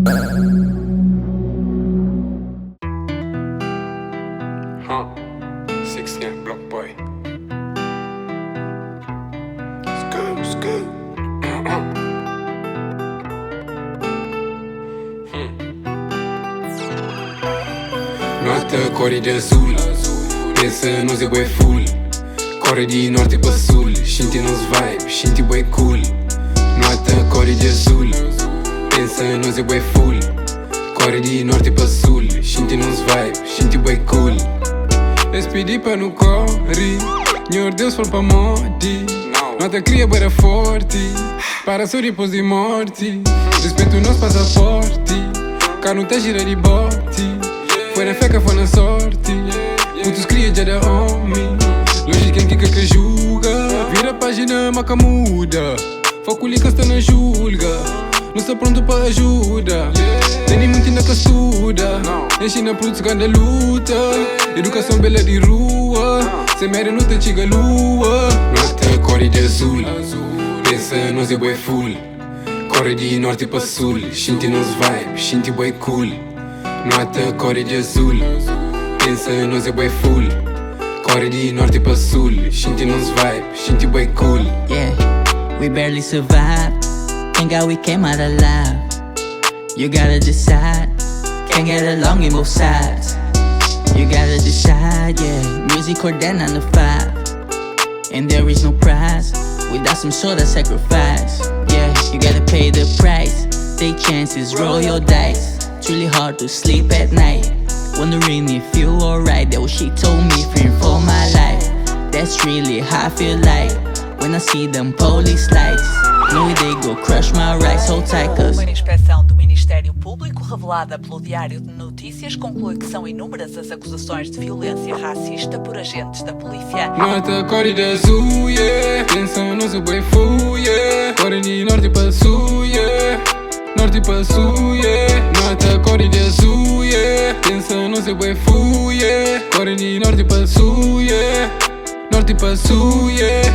16 Block Boy. Skr. Noaptea cori de azul, pensa nós é bué full. Corre de norte pra sul, shinti nos vibe, shinti bué cool. Noaptea cori de azul, pensa nós é bué full. Corre de norte pra sul, shinti nos vibe, shinti bué cool. Eles pedi pra não corre, Senhor Deus fala pra morte. Nota cria bué forte, para sorrir depois de morte. Respeito o nosso passaporte, carro não tá gira de bote. Foi na fé que foi na sorte, putos cria já da homem. Longe quem que julga, vira a página maca muda. Foco liga está na julga, não está pronto para ajuda. Nem muito ainda que estuda, ensina produtos grande luta. Educação bela de rua, sem merda não te chega lua. Nota cor de azul, pensa nós é bué full. Corre de norte para sul, shinti nos vibe, shinti bué cool. Nota cor de azul, pensa nós é bué full. Corre de norte para sul, shinti nos vibe, shinti bué cool. Yeah, we barely survive, thank God we came out alive. You gotta decide, can't get along in both sides. You gotta decide, yeah, music or then on the 5. And there is no prize, without some sort of sacrifice. Yeah, you gotta pay the price, take chances, roll your dice. It's really hard to sleep at night, wondering if you alright. That what she told me, fearing for my life. That's really how I feel like when I see them police lights. Know they go crush my rights, hold tight cause Uma inspeção do Ministério Público revelada pelo Diário de Notícias conclui que são inúmeras as acusações de violência racista por agentes da polícia. Nota cor de azul, yeah, pensa nós é bué full, yeah. Corre de norte para sul, yeah, norte para sul, yeah. Nota cor de azul, yeah, pensa nós é bué full, yeah. Corre de norte para sul, yeah, norte para sul, yeah.